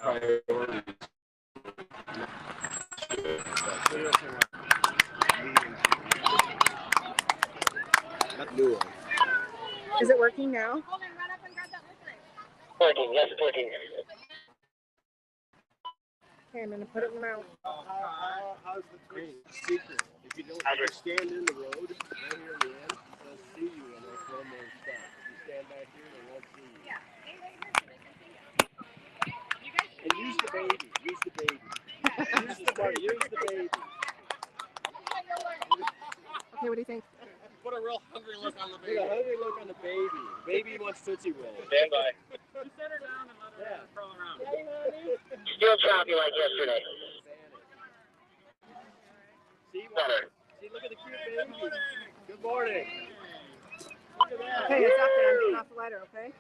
priorities. Is it working now? Working, yes, it's working. Okay, I'm going to put it in my mouth. How's the secret? If you don't stand in the road, right here in the end, they'll see you when they film their stuff. If you stand back here, they won't see you. And use the baby. Use the baby. Use the baby. Use the baby. Okay, what do you think? Put a real hungry look on the baby. Put a hungry look on the baby. Baby wants Tootsie Roll. Stand by. Just set her down and let her crawl around. Still choppy like yesterday. See, look at the cute baby. Good morning. Look at that. Okay, it's up there. I'm getting off the ladder, okay?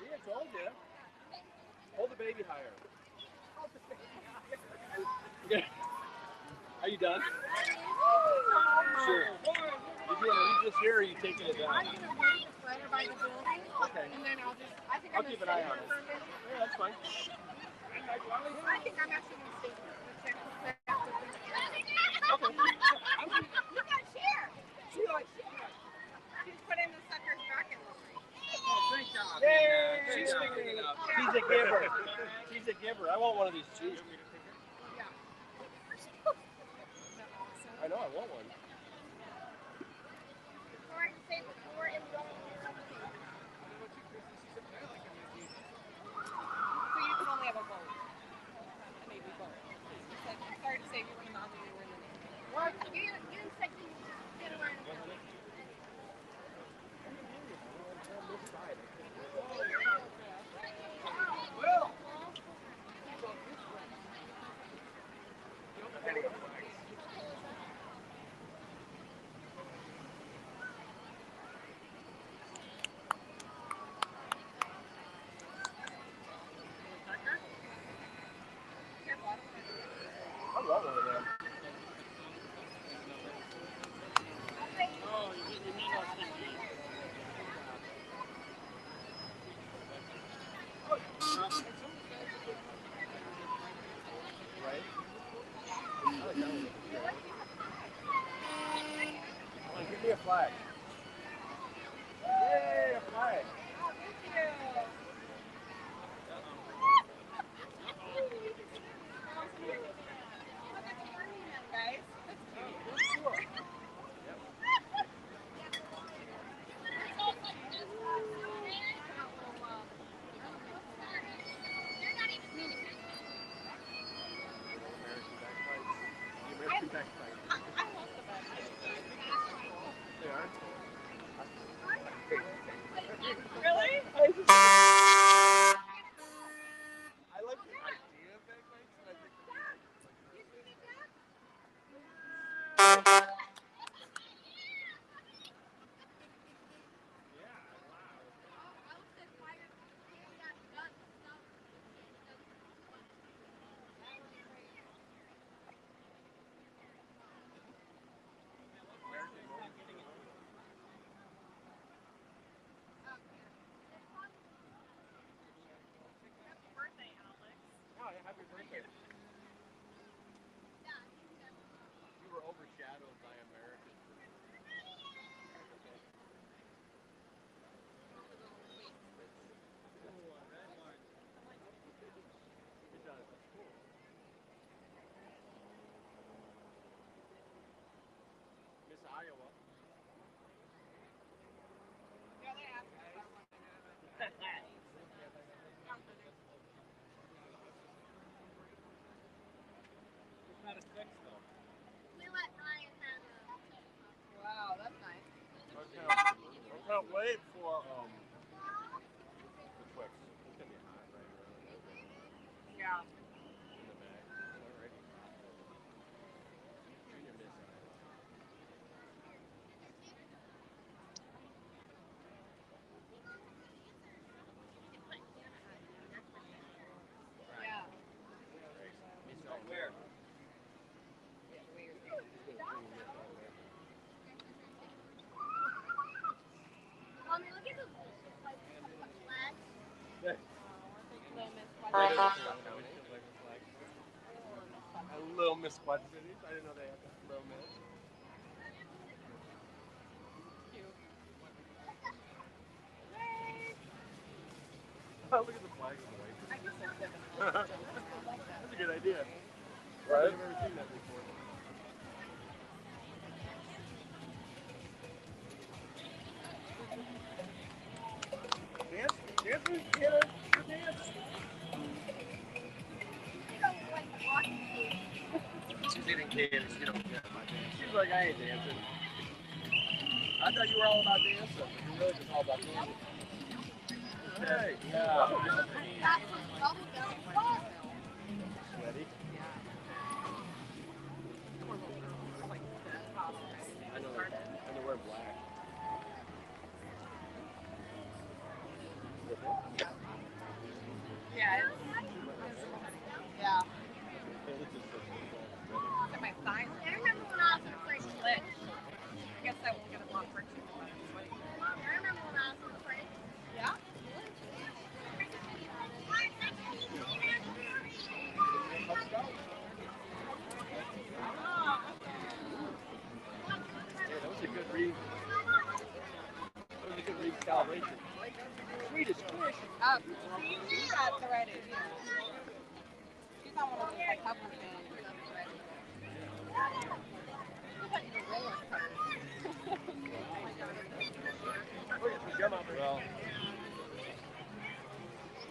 See, I told you. Hold the baby higher. Okay. Are you done? Sure. Did you want to leave this here or are you taking it down? I'm going to leave this ladder by the building. Okay. And then I'll keep an eye on it. Yeah, that's fine. I think I'm actually going to stay here. Okay. You got share. She's putting the suckers back in the street. Oh, thank God. Yay! She's figuring it out. She's a giver. She's a giver. I want one of these cheese. Yeah. I know, I want one. Or say before in the so you can only have a boat. Maybe both. Sorry to say you were not doing it. What? You said you didn't want to. I love one of them. Right? I like that one. Come on, give me a flag. Yay, a flag. Oh, thank you. Guys. American backfight. I love the best. They are? Quad Cities. I didn't know they had that romance. Cute. Oh, look at the flag on the way. I guess that's different. That's a good idea. Right? I've never seen that before. Dance? Dancing? Hannah? You dance? She's eating candy. She don't care about dance. She's like, I ain't dancing. I thought you were all about dancing. You're really just all about candy. Hey, yeah. Sweaty. I know we're black. Yeah. Yeah. Look at my thighs. I remember when I was in French lit. I guess I won't get a lot of friction. I remember when I was in French. Yeah. Yeah, that was a good read. That was a good recalibration. Swedish fish. See, that's already. She's on one of those like couple things. Well,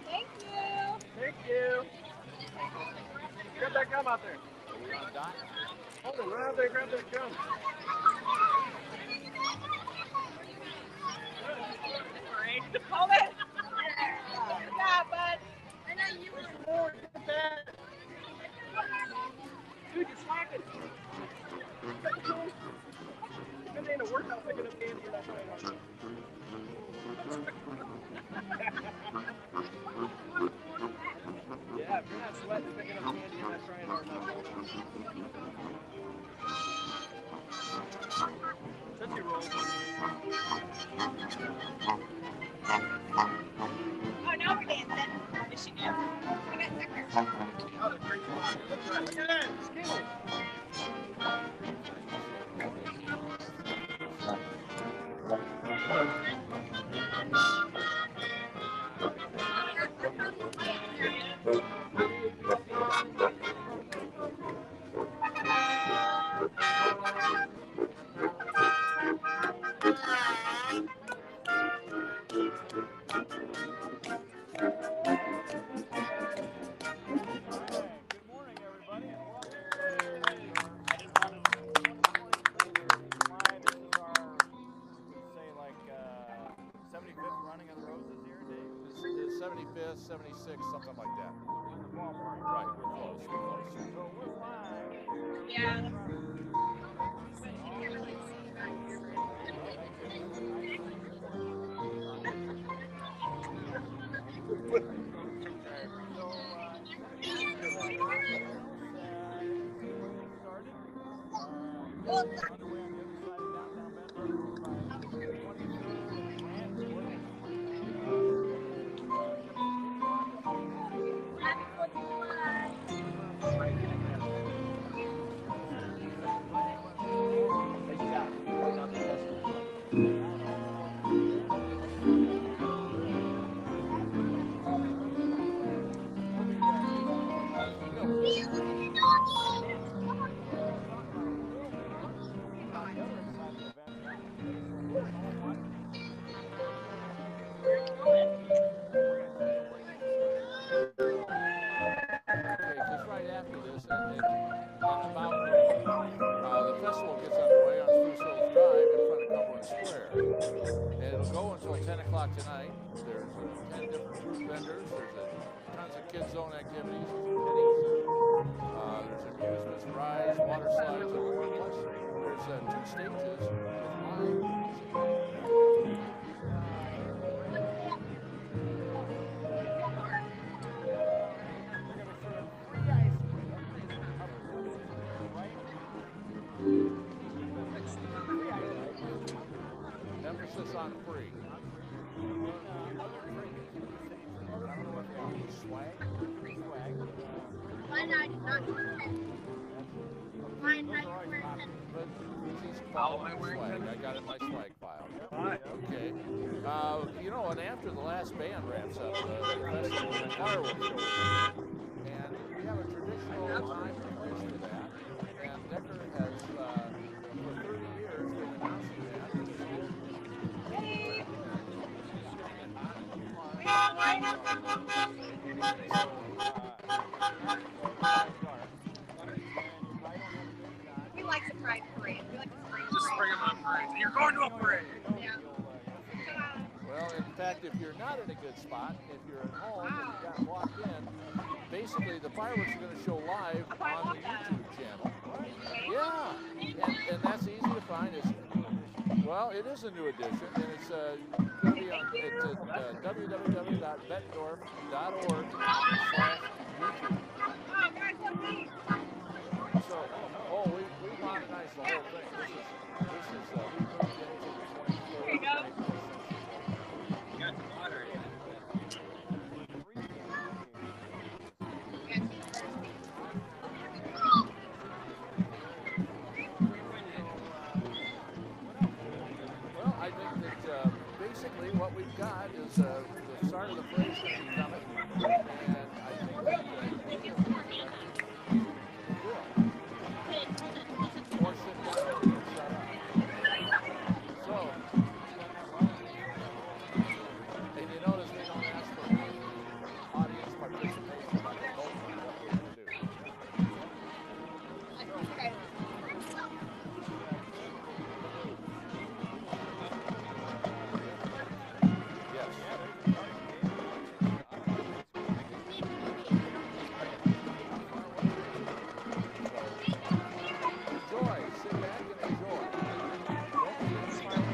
Thank you. thank you. Grab that gum out there. Hold on, run out there and grab that gum. Hold it. Yeah, but I know you were More, get that. Dude, you're slacking. Good day to work out picking up candy and not trying hard. Yeah, if you're not sweating picking up candy and not trying hard enough. Tootsie Roll. Oh, now we're dancing. Is she dancing? We got stickers. Oh, they're great. Look at that. Skinny. The 75th, 76th, something like that. Right, we're close. So we're live. Yeah. The festival gets underway on Spruce Hills Drive in front of Cumberland Square. And it'll go until 10 o'clock tonight. There's 10 different food vendors. There's tons of kids zone activities. There's amusements, rides, water slides, and more. Plus, there's 2 stages with live music. Emphasis on free. Swag. But he's How am I following wearing swag. tennis I got it in my swag file. Alright. Okay. You know, and after the last band wraps up the festival, the fireworks show will begin. And we have a traditional time and place for that. And Decker has, for 30 years, been announcing that. We like the pride parade. We like the spring Just parade. bring them on parade. You're going to a parade. Yeah. Well, in fact, if you're not in a good spot, if you're at home and you got blocked in, basically the fireworks are going to show live on the YouTube channel. Yeah, and that's easy to find. Well, it is a new edition, and it's going to be on www.bettendorf.org/YouTube. So, we modernized the whole thing. This is we moved into the 24th. You got the water. Well, I think that basically what we've got is the start of the parade's going to be coming, and I think that more sit down and shut up. So, and you notice they don't ask for audience participation like the vote on what we're going to do. Yes. Enjoy. Sit back and enjoy. Don't be inspired.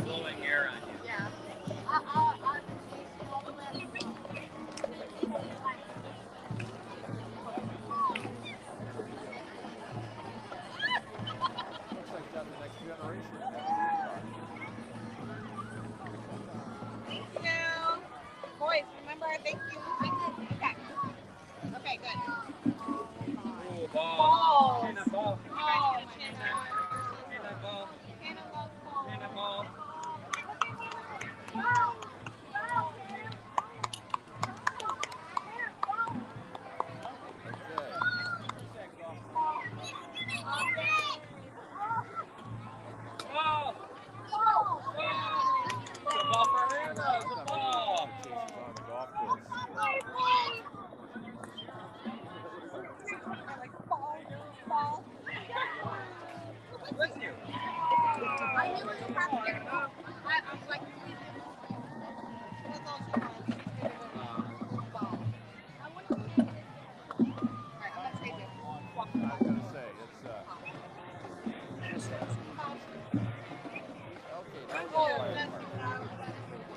blowing air on you. Yeah. Looks like got the next generation in that theme park. Thank you. Boys, remember our thank you. Okay. Okay, good. Ooh, ball. Balls. Peanut ball. Oh, my Peanut ball. Hannah loves balls. Peanut ball. Okay. Ball. It's a ball for Hannah. It's a ball. Chases on the golf course. Ball. Listen you. I knew it was happening. I was like, that's all she wants. Ball. Alright, I'm gonna trade you. I was gonna say it's okay. Now we got the fire department.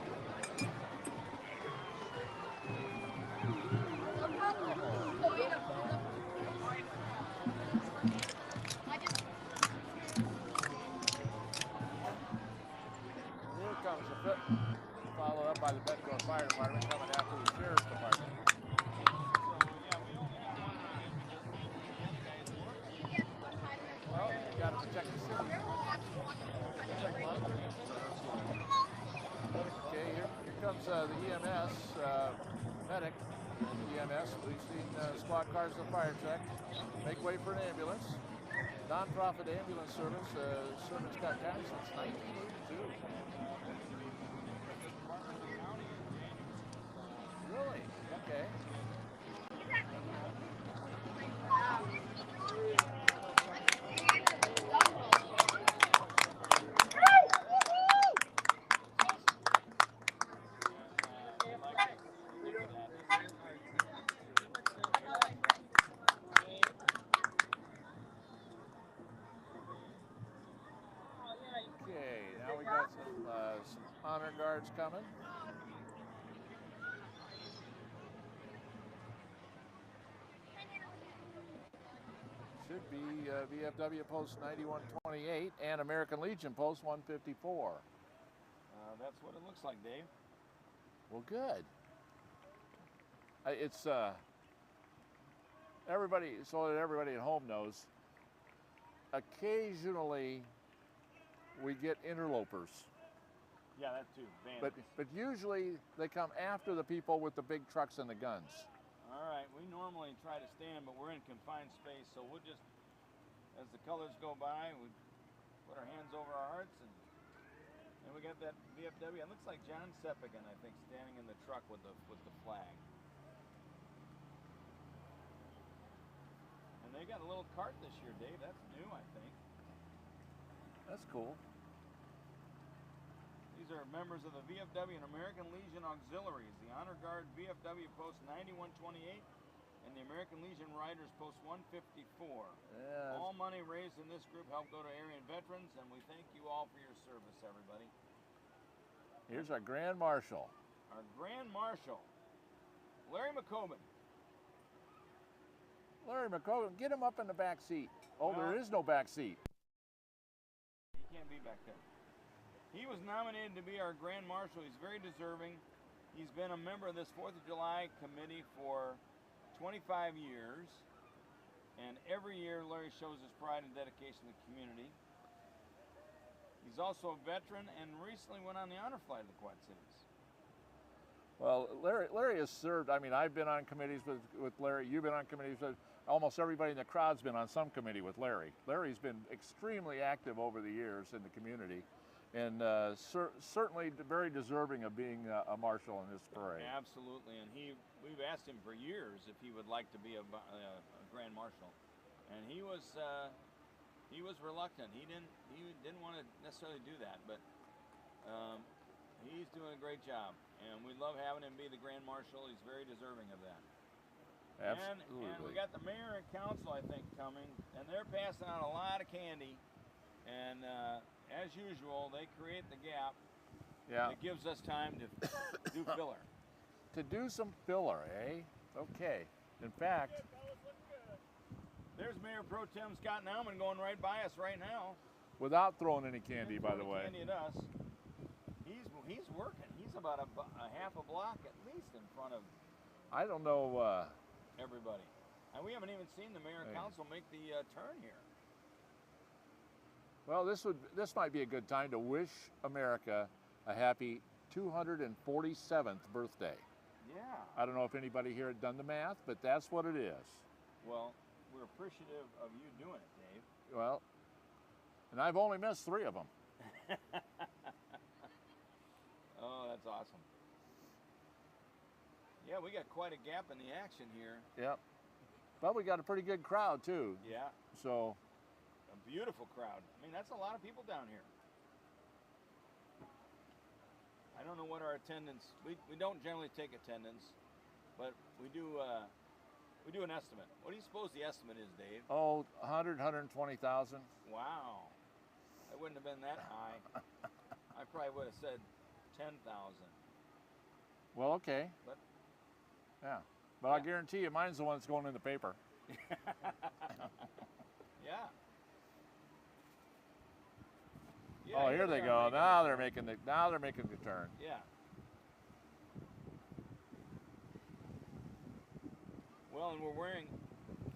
Here comes the pit, followed up by the Bettendorf Fire Department coming after the Sheriff's Department. Well, you got to protect the city. Okay, here comes the EMS medic. EMS, we've seen squad cars and fire truck make way for an ambulance. Non-profit ambulance service. Service got down since 1982. Really? Okay. Okay, now we got some honor guards coming. Should be VFW Post 9128 and American Legion Post 154. That's what it looks like, Dave. Well, good. It's everybody, so that everybody at home knows. Occasionally, we get interlopers, Yeah, that too. Bandits. but usually they come after the people with the big trucks and the guns. All right, we normally try to stand, but we're in confined space, so we'll just, as the colors go by, we put our hands over our hearts, and we got that VFW. It looks like John Seppigan, I think, standing in the truck with the flag. And they got a little cart this year, Dave. That's new, I think. That's cool. These are members of the VFW and American Legion Auxiliaries, the Honor Guard VFW Post 9128 and the American Legion Riders Post 154. Yeah. All money raised in this group help go to Aryan veterans, and we thank you all for your service, everybody. Here's our Grand Marshal. Our Grand Marshal, Larry McCoben. Larry McCoben, get him up in the back seat. Oh, Well, there is no back seat. He can't be back there. He was nominated to be our Grand Marshal. He's very deserving. He's been a member of this 4th of July committee for 25 years. And every year, Larry shows his pride and dedication to the community. He's also a veteran and recently went on the honor flight of the Quad Cities. Well, Larry has served. I mean, I've been on committees with Larry. You've been on committees with almost everybody in the crowd's been on some committee with Larry. Larry's been extremely active over the years in the community, and certainly very deserving of being a marshal in this parade. Absolutely, and we've asked him for years if he would like to be a Grand Marshal, and he was reluctant. He didn't want to necessarily do that, but he's doing a great job, and we love having him be the Grand Marshal. He's very deserving of that. Absolutely. And we got the mayor and council, I think, coming, and they're passing out a lot of candy, and as usual, they create the gap. Yeah. It gives us time to do filler. To do some filler, eh? Okay. In fact, There's Mayor Pro Tem Scott Nauman going right by us right now. without throwing any candy, by the Throwing way. Candy at us. He's working. He's about a half a block at least in front of I don't know. everybody. And we haven't even seen the mayor and Hey. council make the turn here. Well, this might be a good time to wish America a happy 247th birthday. Yeah. I don't know if anybody here had done the math, but that's what it is. Well, we're appreciative of you doing it, Dave. Well, and I've only missed 3 of them. Oh, that's awesome. Yeah, we got quite a gap in the action here. Yep. But we got a pretty good crowd too. Yeah, So, a beautiful crowd. I mean, that's a lot of people down here. I don't know what our attendance. We don't generally take attendance, but we do an estimate. What do you suppose the estimate is, Dave? 120,000. Wow, that wouldn't have been that high. I probably would have said 10,000. Well, okay. But Yeah. But I guarantee you mine's the one that's going in the paper. yeah. Oh, here they go. Now they're making the turn. Yeah. Well, and we're wearing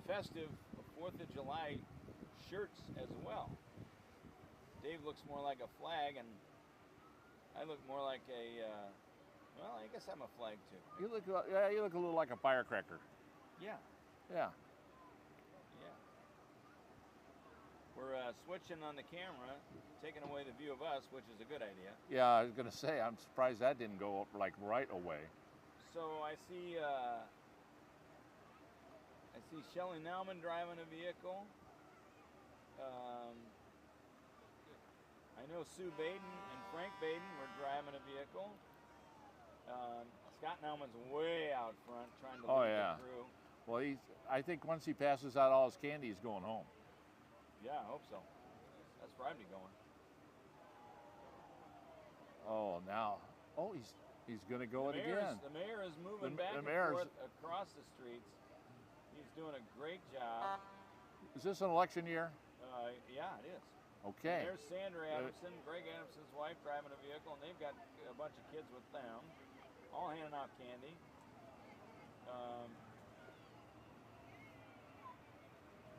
festive 4th of July shirts as well. Dave looks more like a flag, and I look more like a, well, I guess I'm a flag too. You look a little like a firecracker. Yeah, Yeah. yeah. We're switching on the camera, taking away the view of us, which is a good idea. Yeah, I was gonna say I'm surprised that didn't go up like right away. So I see Shelley Nauman driving a vehicle. I know Sue Baden and Frank Baden were driving a vehicle. Scott Nauman's way out front trying to lead the crew. Well, I think once he passes out all his candy, he's going home. Yeah, I hope so. That's where I'd be going. Oh, now. Oh, he's gonna go it again. The mayor is moving The back and mayor's- forth across the streets. He's doing a great job. Is this an election year? Yeah, it is. Okay. There's Sandra Adamson, Greg Adamson's wife, driving a vehicle, and they've got a bunch of kids with them, all handing out candy.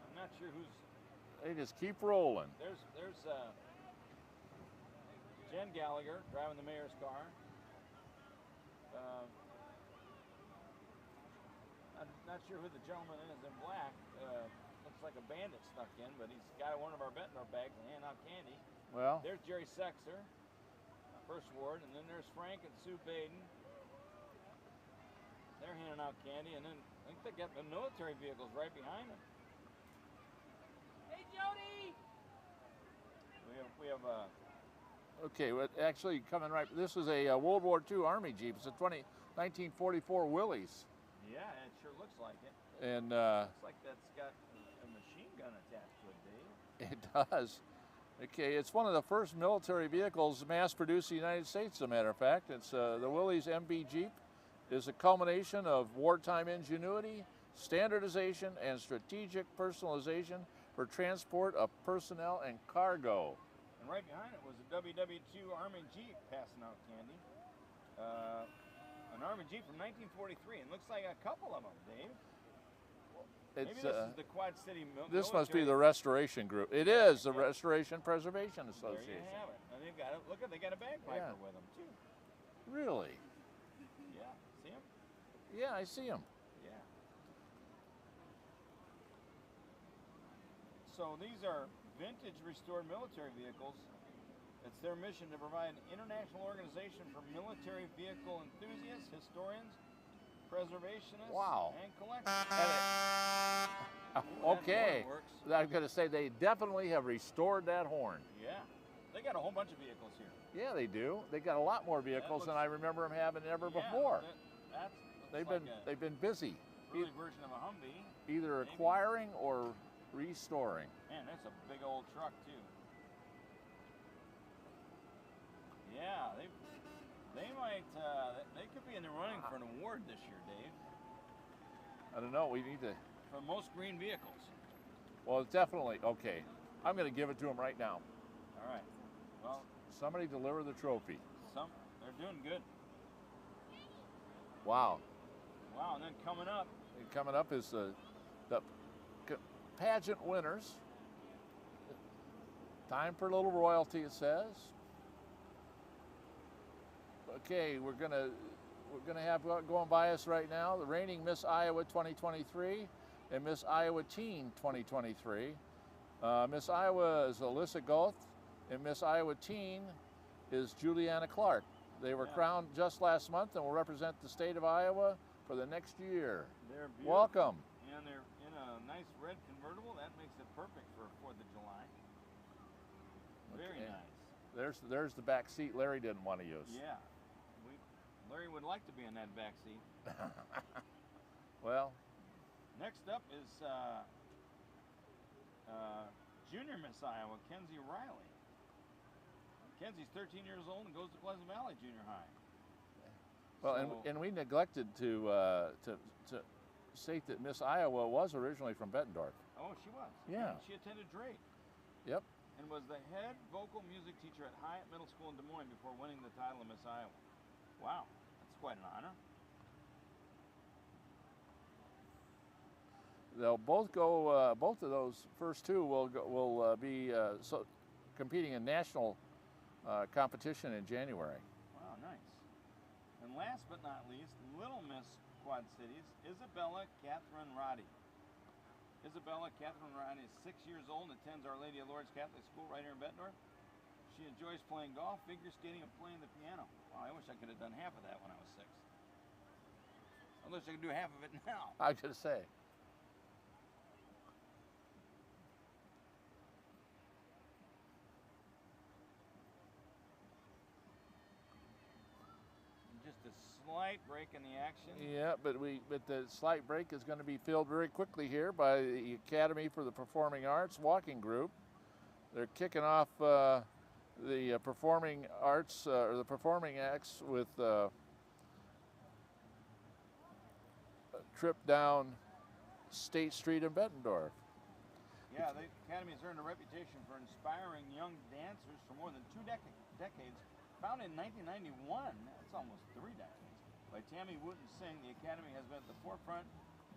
I'm not sure who's. They just keep rolling. There's Jen Gallagher driving the mayor's car. I'm not sure who the gentleman is in black. Looks like a bandit snuck in, but he's got one of our Bettendorf bags and handing out candy. Well, There's Jerry Sexer, First Ward, and then there's Frank and Sue Baden. They're handing out candy, and then I think they got the military vehicles right behind them. Hey, Jody! We have okay. Well, actually, coming right. This is a World War II Army Jeep. It's a 1944 Willys, yeah, it sure looks like it. and Looks like that's got a machine gun attached to it, Dave. it does. Okay, it's one of the first military vehicles mass-produced in the United States, as a matter of fact. It's the Willys MB Jeep is a culmination of wartime ingenuity, standardization, and strategic personalization for transport of personnel and cargo. And right behind it was a WW2 Army Jeep passing out candy. An Army Jeep from 1943, and looks like a couple of them, Dave. Maybe It's, this is the Quad City this must be military. the restoration group. It is the Yeah. Restoration Preservation There you Association. have it. And they've got it. Look at, they got a bagpiper Yeah. with them too. Really? Yeah, see him? Yeah, I see them. Yeah. So these are vintage restored military vehicles. It's their mission to provide an international organization for military vehicle enthusiasts, historians, preservationists, Wow. and collectors. Okay. That works. I was going to say they definitely have restored that horn. Yeah. They got a whole bunch of vehicles here. Yeah, they do. They got a lot more vehicles than I remember them having ever before. That's They've been busy, early version of a Humvee. either maybe. acquiring or restoring. Man, that's a big old truck too. Yeah, they might they could be in the running for an award this year, Dave. I don't know. We need to. For most green vehicles. Well, it's definitely okay. I'm going to give it to them right now. All right. Well, somebody deliver the trophy. They're doing good. Wow. Wow, and then coming up. And coming up is the pageant winners. Time for a little royalty, it says. Okay, we're gonna have going by us right now the reigning Miss Iowa 2023 and Miss Iowa Teen 2023. Miss Iowa is Alyssa Goth, and Miss Iowa Teen is Juliana Clark. They were crowned just last month and will represent the state of Iowa for the next year. They're beautiful. Welcome. And they're in a nice red convertible. That makes it perfect for 4th of July. Very nice. There's the back seat Larry didn't want to use. Yeah. Larry would like to be in that back seat. Well. Next up is Junior Miss Iowa, Kenzie Riley. Kenzie's 13 years old and goes to Pleasant Valley Junior High. Well, so, and we neglected to state that Miss Iowa was originally from Bettendorf. Oh, she was. Yeah. And she attended Drake. Yep. And was the head vocal music teacher at Hyatt Middle School in Des Moines before winning the title of Miss Iowa. Wow, that's quite an honor. They'll both go. Both of those first two will be competing in national competition in January. Wow, nice. And last but not least, Little Miss Quad Cities, Isabella Catherine Roddy. Isabella Catherine Roddy is 6 years old and attends Our Lady of Lourdes Catholic School right here in Bettendorf. She enjoys playing golf, figure skating, and playing the piano. Wow, I wish I could have done half of that when I was 6. I wish I could do half of it now. I was going to say. Just a slight break in the action. Yeah, but the slight break is going to be filled very quickly here by the Academy for the Performing Arts walking group. They're kicking off the performing arts or the performing acts with a trip down State Street in Bettendorf. Yeah, the Academy has earned a reputation for inspiring young dancers for more than 2 decades. Founded in 1991, that's almost 3 decades, by Tammy Wooten Singh, the Academy has been at the forefront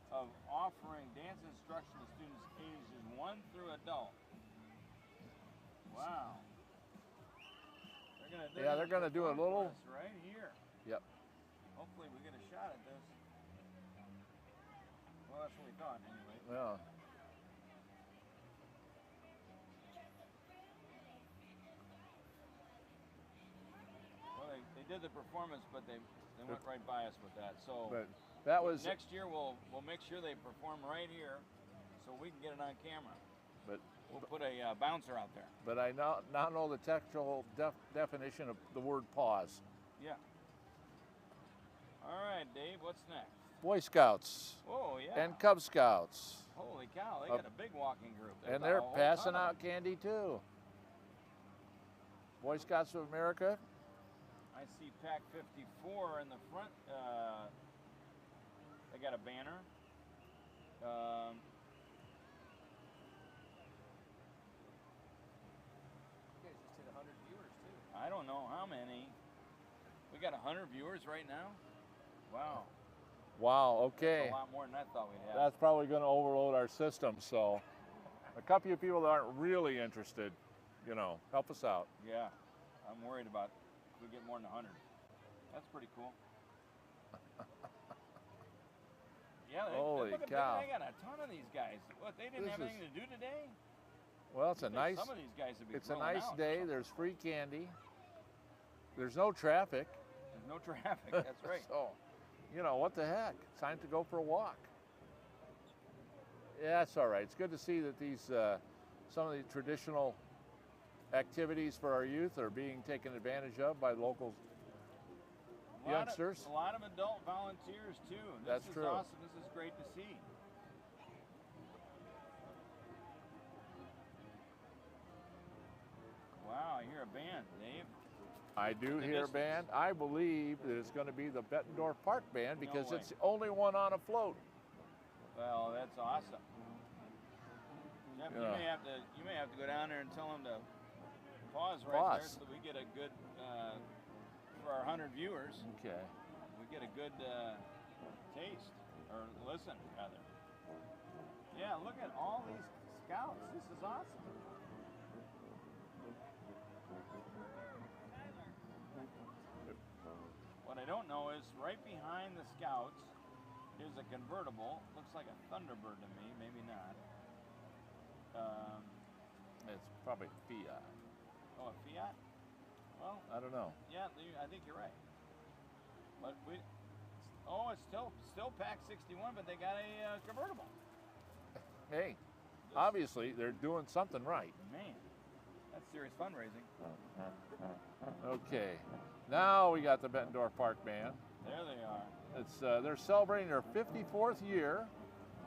of offering dance instruction to students ages 1 through adult. Wow. They're gonna do a little right here. Yep. Hopefully we get a shot at this. Well, that's what we thought anyway. Well. They did the performance, but they went right by us with that. So but that was next year we'll make sure they perform right here, so we can get it on camera. But we'll put a bouncer out there. But I now know the technical definition of the word pause. Yeah. All right, Dave. What's next? Boy Scouts. Oh yeah. And Cub Scouts. Holy cow! They got a big walking group. And they're passing out candy too. Boy Scouts of America. I see Pack 54 in the front. They got a banner. You guys just hit 100 viewers too. I don't know how many. We got 100 viewers right now. Wow. Wow. Okay. That's a lot more than I thought we'd have. That's probably going to overload our system. So, a couple of people that aren't really interested, help us out. Yeah, I'm worried about if we get more than 100. That's pretty cool. Yeah, holy cow! They got a ton of these guys. What, they didn't have anything to do today? Well, it's a nice. Some of these guys would be. It's a nice day. There's free candy. There's no traffic. There's no traffic. That's right. So, what the heck? It's time to go for a walk. Yeah, that's all right. It's good to see that these some of the traditional activities for our youth are being taken advantage of by local youngsters. A lot of adult volunteers too. That's true. This is awesome. This is great to see. Wow, I hear a band, Dave. I do The hear distance. band. I believe that it's going to be the Bettendorf Park band because way. it's the only one on a float. Well, that's awesome. Jeff, Yeah. you may have to go down there and tell them to pause right there Pause. so we get a good for our 100 viewers. Okay. We get a good taste or listen rather. Yeah, look at all these scouts. This is awesome. What I don't know is right behind the scouts is a convertible. Looks like a Thunderbird to me, maybe not. It's probably Fiat. Oh, a Fiat? Well, I don't know. yeah, I think you're right. But it's still Pack 61, but they got a convertible. Hey, obviously they're doing something right. Man, that's serious fundraising. Okay. Now we got the Bettendorf Park band. There they are. It's they're celebrating their 54th year.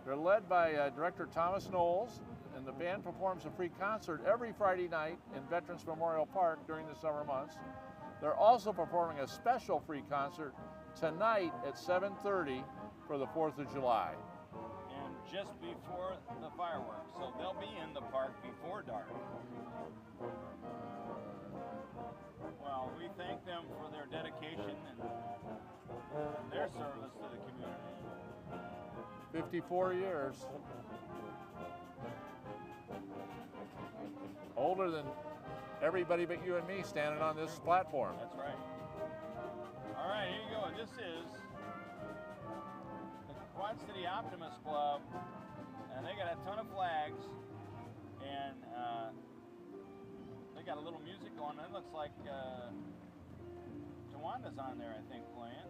They're led by director Thomas Knowles, and the band performs a free concert every Friday night in Veterans Memorial Park during the summer months. They're also performing a special free concert tonight at 7:30 for the 4th of July. And just before the fireworks, so they'll be in the park before dark. Well, we thank them for their dedication and their service to the community. 54 years. Older than everybody but you and me standing on this platform. That's right. All right, here you go. This is the Quad City Optimist Club, and they got a ton of flags, and they got a little music going. It looks like Tawanda's on there, I think, playing.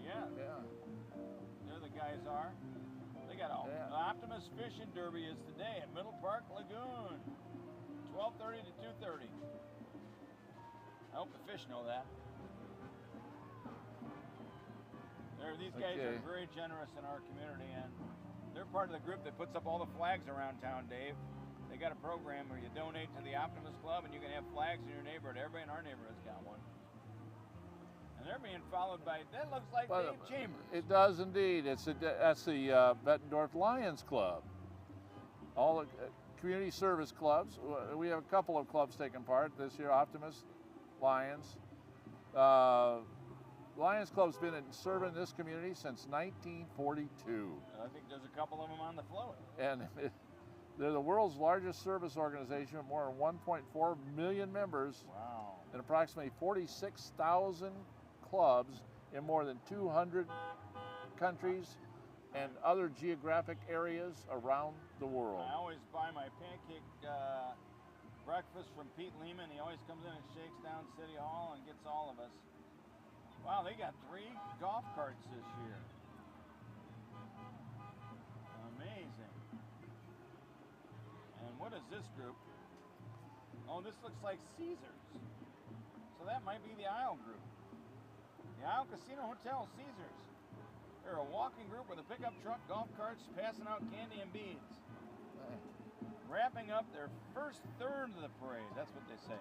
Yeah. There the guys are. They got the Optimist Fishing Derby is today at Middle Park Lagoon, 12:30 to 2:30. I hope the fish know that. These guys are very generous in our community, and they're part of the group that puts up all the flags around town, Dave. They got a program where you donate to the Optimist Club, and you can have flags in your neighborhood. Everybody in our neighborhood's got one. And they're being followed by, that looks like Dave Chambers. It does indeed. That's the Bettendorf Lions Club. All the community service clubs. We have a couple of clubs taking part this year, Optimist, Lions. Lions Club's been serving this community since 1942. I think there's a couple of them on the float. And they're the world's largest service organization with more than 1.4 million members. Wow. And approximately 46,000 clubs in more than 200 countries and other geographic areas around the world. I always buy my pancake breakfast from Pete Lehman. He always comes in and shakes down City Hall and gets all of us. Wow, they got 3 golf carts this year. Amazing. And what is this group? Oh, this looks like Caesars. So that might be the Isle group. The Isle Casino Hotel, Caesars. They're a walking group with a pickup truck, golf carts, passing out candy and beads. Wrapping up their first third of the parade. That's what they say.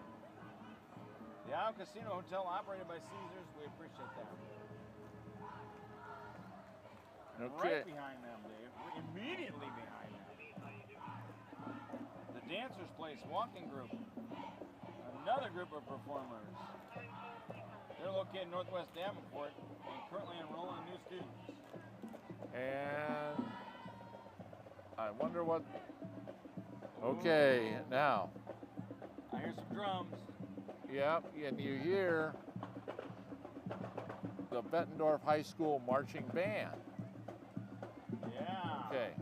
The Isle Casino Hotel, operated by Caesars. We appreciate that. Okay. Right behind them, Dave. Immediately behind them. The Dancers Place Walking Group. Another group of performers. They're located in Northwest Davenport and currently enrolling new students. And I wonder what. Okay, now. I hear some drums. Yep, and you hear the Bettendorf High School marching band. Yeah. Okay.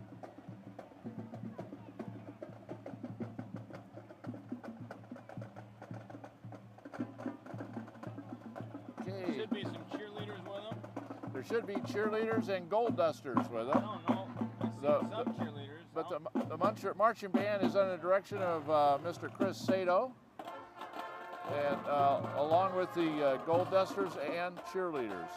There should be some cheerleaders with them. There should be cheerleaders and gold dusters with them. I don't know. I see some cheerleaders. But the marching band is under the direction of Mr. Chris Sato, and along with the gold dusters and cheerleaders.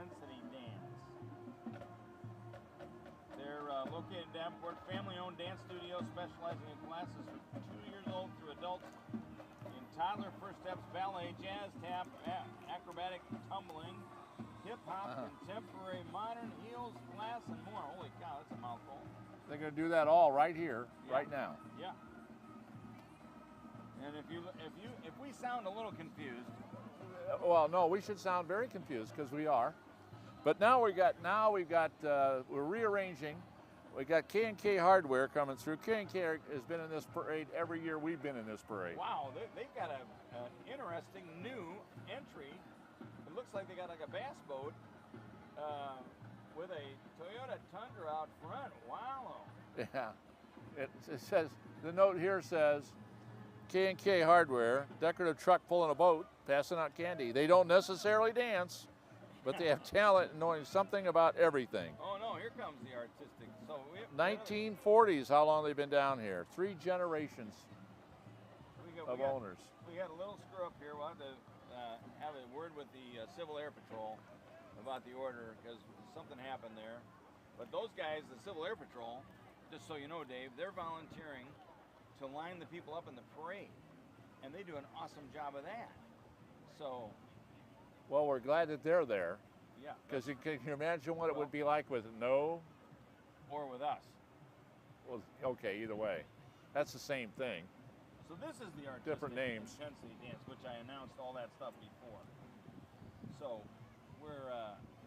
Intensity Dance. They're located in Davenport, family-owned dance studio specializing in classes from 2 years old through adults in toddler first steps, ballet, jazz, tap, acrobatic, tumbling, hip-hop, contemporary, modern, heels, class, and more. Holy cow, that's a mouthful. They're going to do that all right here, right now. Yeah. And if we sound a little confused, well, no, we should sound very confused because we are. But now we're rearranging. We got K&K Hardware coming through. K&K has been in this parade every year we've been in this parade. Wow, they've got an interesting new entry. It looks like they got like a bass boat with a Toyota Tundra out front. Wow. Yeah. It says, the note here says, K&K Hardware, decorative truck pulling a boat, passing out candy. They don't necessarily dance, but they have talent in knowing something about everything. Oh no, here comes the artistic. So 1940s, how long they've been down here. 3 generations of owners. We had a little screw up here. We'll have to have a word with the Civil Air Patrol about the order because something happened there. But those guys, the Civil Air Patrol, just so you know, Dave, they're volunteering to line the people up in the parade. And they do an awesome job of that. So. Well, we're glad that they're there. Yeah. Because you can imagine what it would be like with no. Or with us. Well, okay, either way. That's the same thing. So this is the artistic different names. Intensity Dance, which I announced all that stuff before. So we're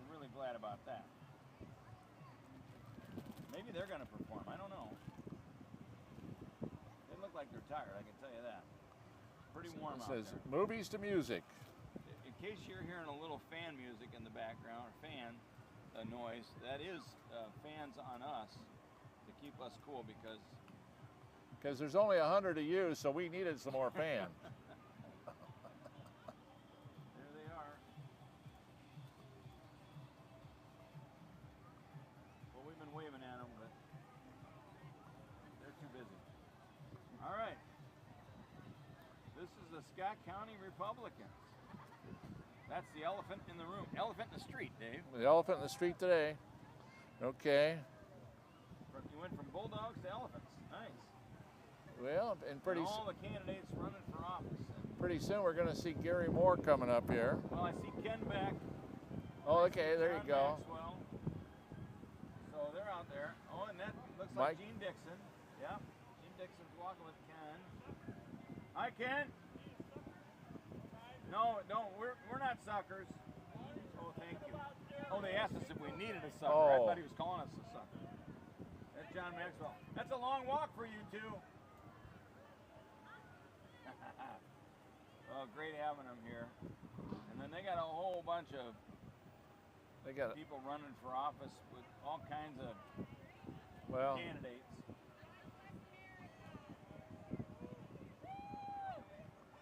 really glad about that. Maybe they're going to perform. I don't know. They look like they're tired, I can tell you that. Pretty warm out there. It says movies to music. In case you're hearing a little fan music in the background, or fan noise, that is fans on us to keep us cool because there's only 100 of you, so we needed some more fans. There they are. Well, we've been waving at them, but they're too busy. All right. This is the Scott County Republicans. That's the elephant in the room. Elephant in the street, Dave. The elephant in the street today. Okay. You went from bulldogs to elephants. Nice. Well, and pretty all the candidates running for office. Pretty soon we're going to see Gary Moore coming up here. Well, I see Ken Beck. Oh, okay, there you go. Maxwell. So they're out there. Oh, and that looks like Gene Dixon. Yeah, Gene Dixon's walking with Ken. Hi, Ken. No, we're not suckers. Oh, thank you. Oh, they asked us if we needed a sucker. I thought he was calling us a sucker. That's John Maxwell. That's a long walk for you two. Well, great having them here. And then they got a whole bunch of people running for office with all kinds of candidates.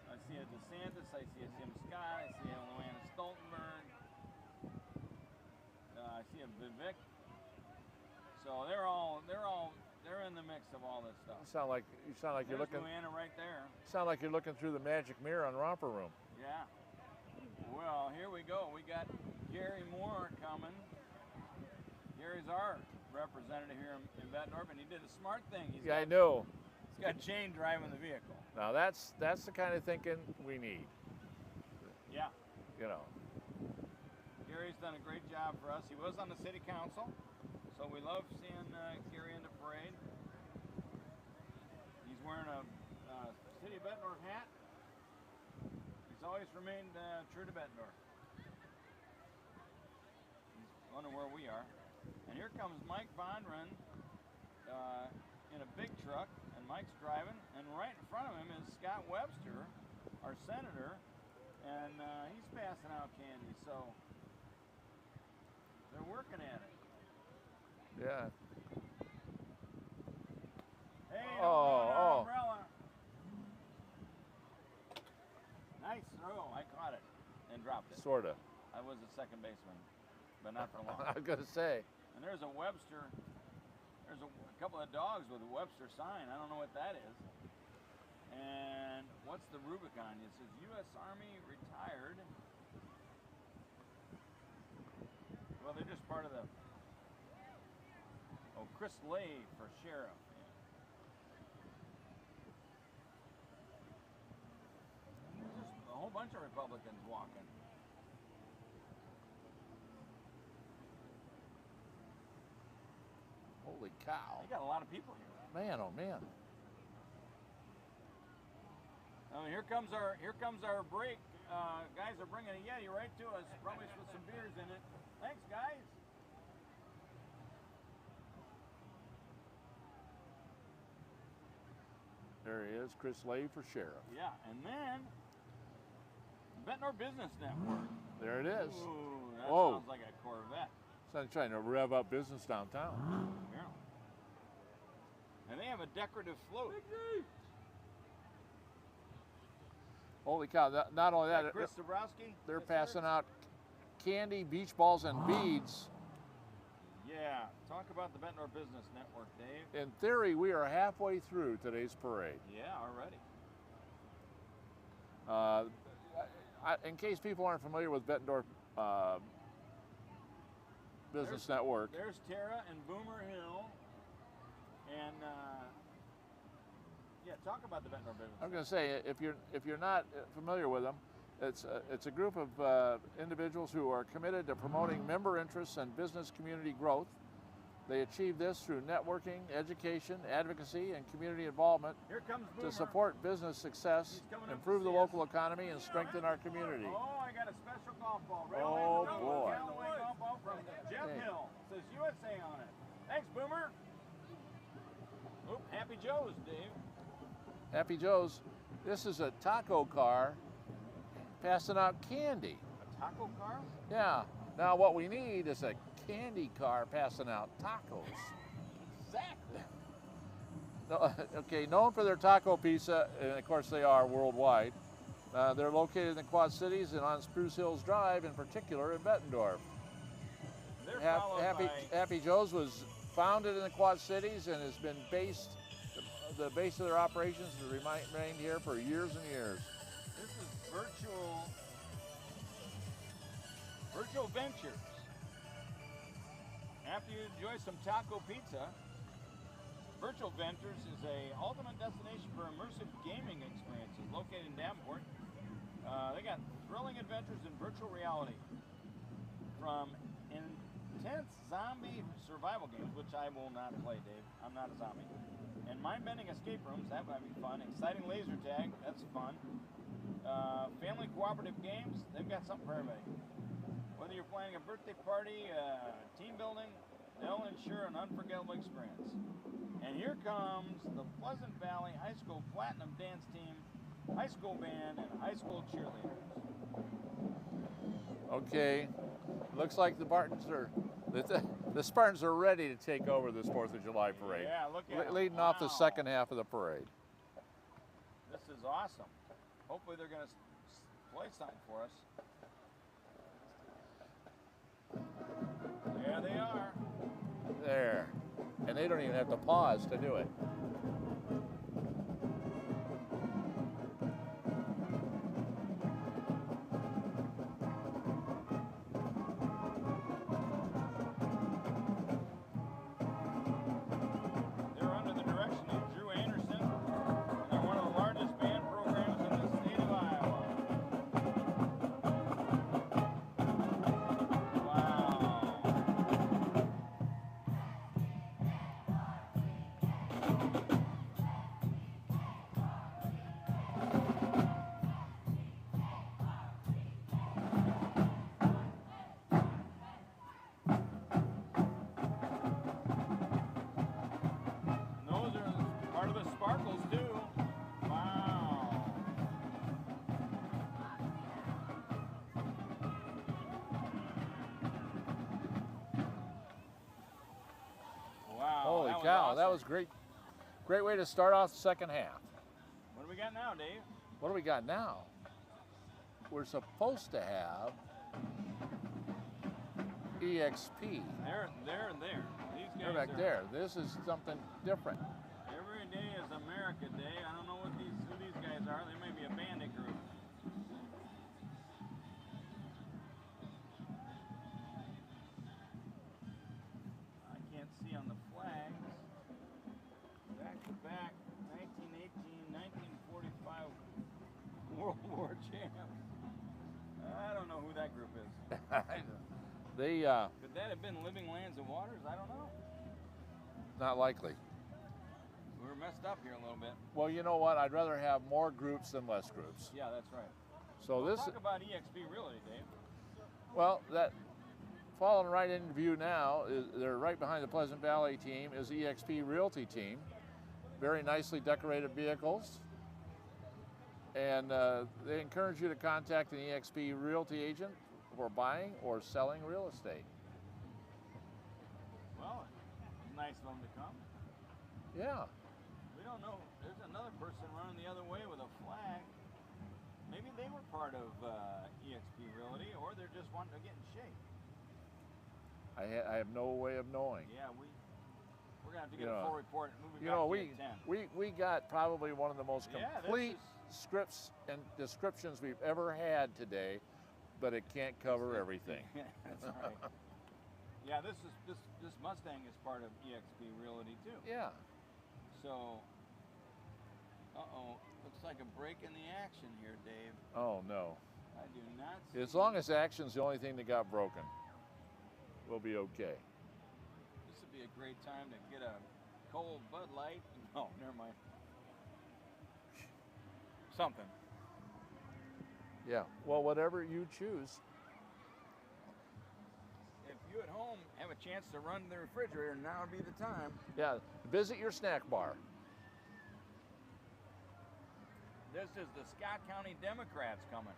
I see a DeSantis, I see a Tim Scott, I see a Luana Stoltenberg, I see a Vivek. So they're in the mix of all this stuff. You sound like you're looking. Luana right there. Sound like you're looking through the magic mirror on Romper Room. Yeah. Well, here we go. We got Gary Moore coming. Gary's our representative here in Bettendorf, and he did a smart thing. I know. He's got Shane driving the vehicle. Now that's the kind of thinking we need. Yeah. You know. Gary's done a great job for us. He was on the city council, so we love seeing Gary in the parade. He's wearing a City of Bettendorf hat. He's always remained true to Bettendorf. He's wondering where we are. And here comes Mike Bondren in a big truck, and Mike's driving, and right in front of him is Scott Webster, our senator, and he's passing out candy, so they're working at it. Yeah. Hey, umbrella. Nice throw. I caught it and dropped it. Sorta. I was a second baseman, but not for long. I was gonna say. And there's a Webster. There's a couple of dogs with a Webster sign. I don't know what that is. And what's the Rubicon? It says U.S. Army retired. Well, they're just part of the. Oh, Chris Lay for sheriff. Yeah. There's just a whole bunch of Republicans walking. Holy cow. They got a lot of people here. Man, oh man. I mean, here comes our break. Guys are bringing a Yeti right to us, probably with some beers in it. Thanks, guys. There he is, Chris Lay for sheriff. Yeah, and then Bettendorf Business Network. There it is. Ooh, that Whoa. sounds like a Corvette. So I'm trying to rev up business downtown. Yeah. And they have a decorative float. Holy cow, not only that, Chris Dabrowski? they're Yes, passing sir. out candy, beach balls, and beads. Yeah, talk about the Bettendorf Business Network, Dave. In theory, we are halfway through today's parade. Yeah, already. In case people aren't familiar with Bettendorf Business Network, There's Tara and Boomer Hill. And yeah, talk about the Bettendorf Business. I'm going to say, if you're not familiar with them, it's a group of individuals who are committed to promoting member interests and business community growth. They achieve this through networking, education, advocacy, and community involvement Here comes Boomer. to support business success, He's coming up improve to the see local us. economy, and strengthen our community. Oh, I got a special golf ball. Right Oh, away. boy. Callaway golf ball from Jeff Hey. Hill. Says USA on it. Thanks, Boomer. Oop, Happy Joe's, Dave. Happy Joe's, this is a taco car passing out candy. A taco car? Yeah, now what we need is a candy car passing out tacos. Exactly. No, okay, known for their taco pizza, and of course they are worldwide. They're located in the Quad Cities and on Spruce Hills Drive, in particular in Bettendorf. They're followed by... Happy Joe's was founded in the Quad Cities and has been based, the base of their operations has remained here for years and years. This is virtual ventures. After you enjoy some taco pizza, Virtual Ventures is a ultimate destination for immersive gaming experiences located in Davenport. They got thrilling adventures in virtual reality, from intense zombie survival games, which I will not play, Dave. I'm not a zombie. And mind-bending escape rooms, that might be fun. Exciting laser tag, that's fun. Family cooperative games, they've got something for everybody. Whether you're planning a birthday party, team building, they'll ensure an unforgettable experience. And here comes the Pleasant Valley High School Platinum Dance Team, high school band, and high school cheerleaders. Okay, looks like the Spartans are ready to take over this 4th of July parade. Yeah, look at it. Leading off the second half of the parade. This is awesome. Hopefully they're going to play something for us. There they are. There. And they don't even have to pause to do it. They're under the direction of Drew Anderson, and they're one of the largest band programs in the state of Iowa. Wow. And those are part of the sparkles too. Wow. Wow. Holy that cow, was that awesome. was great. Great way to start off the second half. What do we got now, Dave? What do we got now? We're supposed to have EXP. They're there. These guys They're back are, there. This is something different. Every day is America Day. I don't know who these guys are. They may be a bandit group. They, Could that have been Living Lands and Waters? I don't know. not likely. We were messed up here a little bit. Well, you know what? I'd rather have more groups than less groups. Yeah, that's right. So Well, this, talk about EXP Realty, Dave. well, that falling right into view now is they're right behind the Pleasant Valley team is EXP Realty team. Very nicely decorated vehicles. And they encourage you to contact an EXP Realty agent for buying or selling real estate. Well, it's nice of them to come. Yeah. We don't know. There's another person running the other way with a flag. Maybe they were part of EXP Realty, or they're just wanting to get in shape. I have no way of knowing. Yeah, we're gonna have to get a full report. Moving You back know, to 10. we got probably one of the most Yeah, this complete is- scripts and descriptions we've ever had today, but it can't cover everything. That's right. Yeah, this Mustang is part of EXP Realty too. Yeah. So, looks like a break in the action here, Dave. Oh no. I do not see. As long as action's the only thing that got broken, we'll be okay. This would be a great time to get a cold Bud Light. No, never mind. Something. Yeah. Well, whatever you choose. If you at home have a chance to run to the refrigerator, now would be the time. Yeah. Visit your snack bar. This is the Scott County Democrats coming.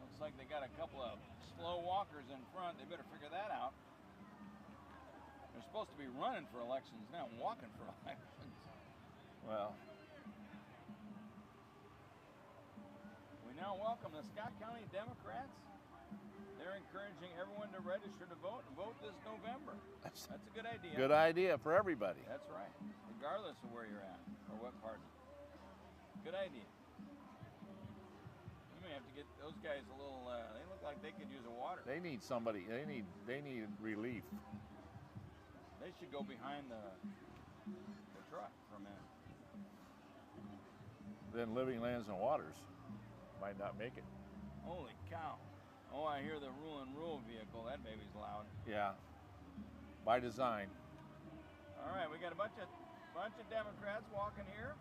Looks like they got a couple of slow walkers in front. They better figure that out. They're supposed to be running for elections, not walking for elections. Well. We now welcome the Scott County Democrats. They're encouraging everyone to register to vote and vote this November. That's a good idea. Good idea for everybody. That's right, regardless of where you're at or what party. Good idea. You may have to get those guys a little. They look like they could use a water. They need somebody. They need relief. They should go behind the truck for a minute. Then Living Lands and Waters might not make it. Holy cow! Oh, I hear the rule vehicle. That baby's loud. Yeah. By design. All right, we got a bunch of Democrats walking here.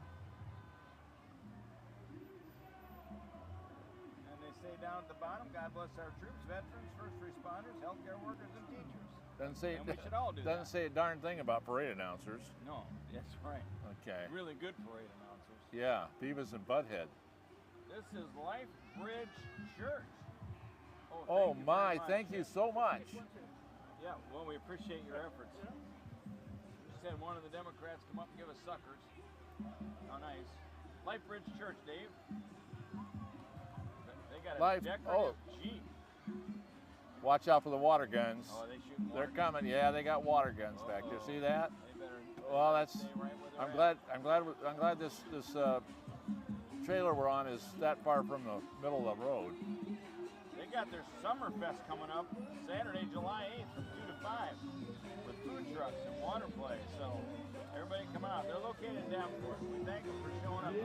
And they say down at the bottom, God bless our troops, veterans, first responders, healthcare workers, and teachers. Doesn't say. And we should all do doesn't that. say a darn thing about parade announcers. No, that's right. Okay. Really good parade announcers. Yeah, Beavis and Butthead. This is Life Bridge Church. Oh thank you very my, much. thank you so much. Yeah, well, we appreciate your efforts. Just had one of the Democrats come up and give us suckers. How nice. Life Bridge Church, Dave. They got a decorative Jeep. Watch out for the water guns. Oh, they shoot more. They're coming. Yeah, they got water guns back there. See that? They better Well, that's. stay right where they're I'm glad this trailer we're on is that far from the middle of the road. They got their Summerfest coming up Saturday, July 8th from 2 to 5 with food trucks and water play. So everybody come out. They're located in Danforth. We thank them for showing up this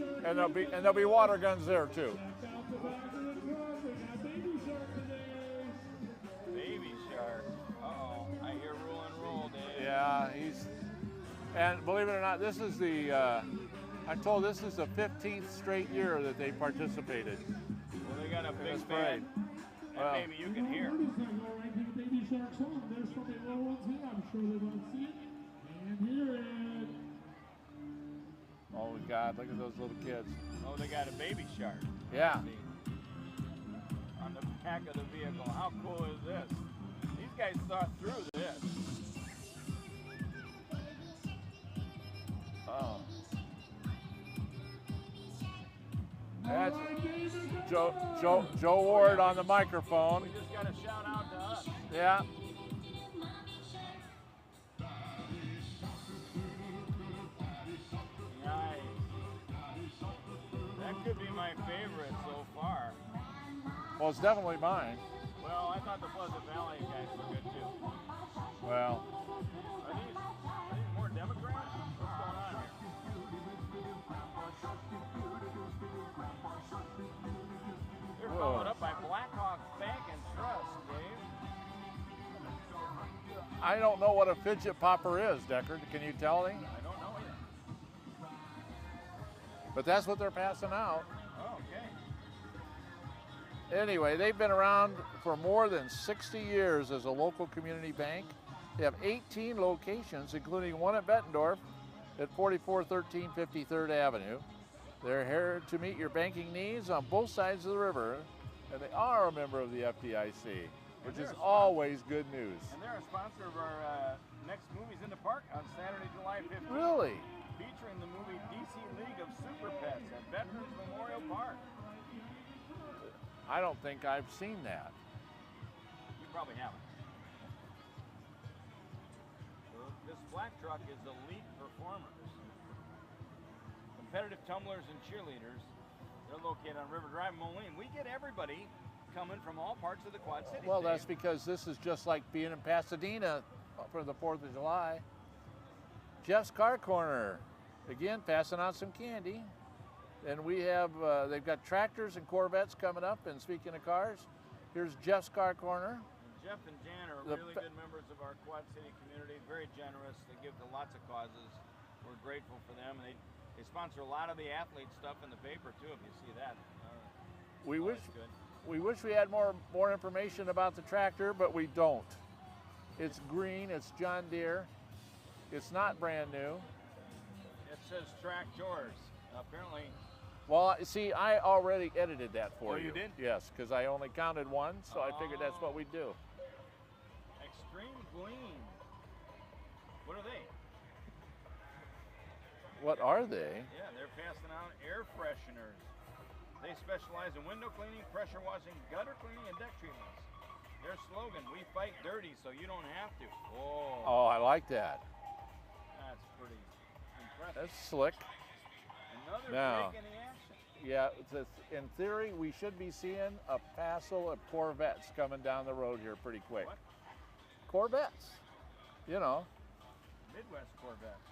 year. And there'll be water guns there too. Baby Shark. Uh-oh. I hear rule and roll, Dave. Yeah, and believe it or not, this is I'm told this is the 15th straight year that they participated. Well, they got a big That's right. band. And maybe you can hear. Baby Shark song. There's some big little ones here. I'm sure they want to see it and hear it. Oh God, look at those little kids. Oh, they got a Baby Shark. Yeah. On the back of the vehicle. How cool is this? These guys thought through this. Oh. That's Joe Ward on the microphone. We just got a shout out to us. Yeah. Nice. That could be my favorite so far. Well, it's definitely mine. Well, I thought the Pleasant Valley guys were good too. Well, Are these more Democrats? What's going on here? They're followed up by Blackhawk Bank and Trust, Dave. I don't know what a fidget popper is, Deckard. Can you tell me? I don't know either. But that's what they're passing out. Oh, okay. Anyway, they've been around for more than 60 years as a local community bank. They have 18 locations, including one at Bettendorf at 4413 53rd Avenue. They're here to meet your banking needs on both sides of the river, and they are a member of the FDIC, which is always good news. And they're a sponsor of our next Movies in the Park on Saturday, July 15th. Really? Featuring the movie DC League of Super Pets at Veterans Memorial Park. I don't think I've seen that. You probably haven't. This black truck is elite performers. Competitive tumblers and cheerleaders. They're located on River Drive in Moline. We get everybody coming from all parts of the Quad Cities. Well, that's because this is just like being in Pasadena for the 4th of July. Jeff's Car Corner, again, passing out some candy. And we have, they've got tractors and Corvettes coming up. And speaking of cars, here's Jeff's Car Corner. Jeff and Jan are really good members of our Quad City community, very generous. They give to lots of causes. We're grateful for them. And they sponsor a lot of the athlete stuff in the paper too, if you see that. We wish we had more information about the tractor, but we don't. It's green, it's John Deere. It's not brand new. It says track yours. Apparently. Well, see, I already edited that for you. Oh, you did? Yes, because I only counted one, so I figured that's what we'd do. Extreme Gleam. What are they? What are they? Yeah, they're passing out air fresheners. They specialize in window cleaning, pressure washing, gutter cleaning, and deck treatments. Their slogan, we fight dirty so you don't have to. Oh, I like that. That's pretty impressive. That's slick. Another Now, break in the action. Yeah, in theory, we should be seeing a passel of Corvettes coming down the road here pretty quick. What? Corvettes, you know. Midwest Corvettes.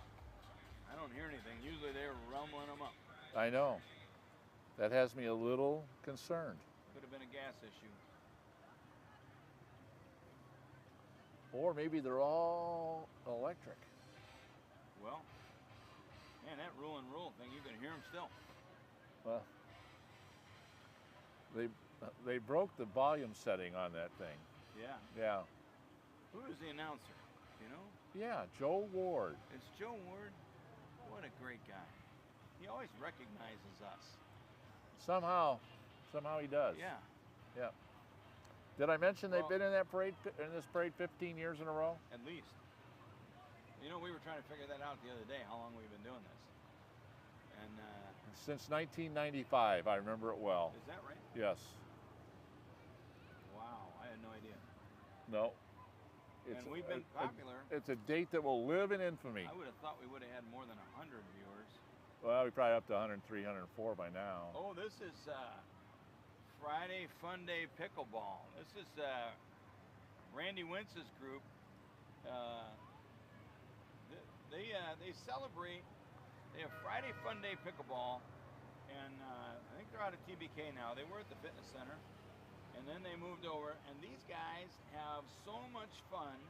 I don't hear anything. Usually they're rumbling them up. I know. That has me a little concerned. Could have been a gas issue. Or maybe they're all electric. Well, man, that rule and roll thing, you can hear them still. Well, they broke the volume setting on that thing. Yeah. Yeah. Who is the announcer? Do you know? Yeah, Joe Ward. It's Joe Ward. What a great guy. He always recognizes us. Somehow he does. Yeah. Yeah. Did I mention they've been in this parade 15 years in a row? At least. You know, we were trying to figure that out the other day, how long we've been doing this. And since 1995, I remember it well. Is that right? Yes. Wow, I had no idea. No. And we've been popular. It's a date that will live in infamy. I would have thought we would have had more than 100 viewers. Well, we're probably up to 103, 104 by now. Oh, this is Friday Fun Day Pickleball. This is Randy Wentz's group. They celebrate. They have Friday Fun Day Pickleball, and I think they're out of TBK now. They were at the fitness center, and then they moved over. And these guys have so much fun,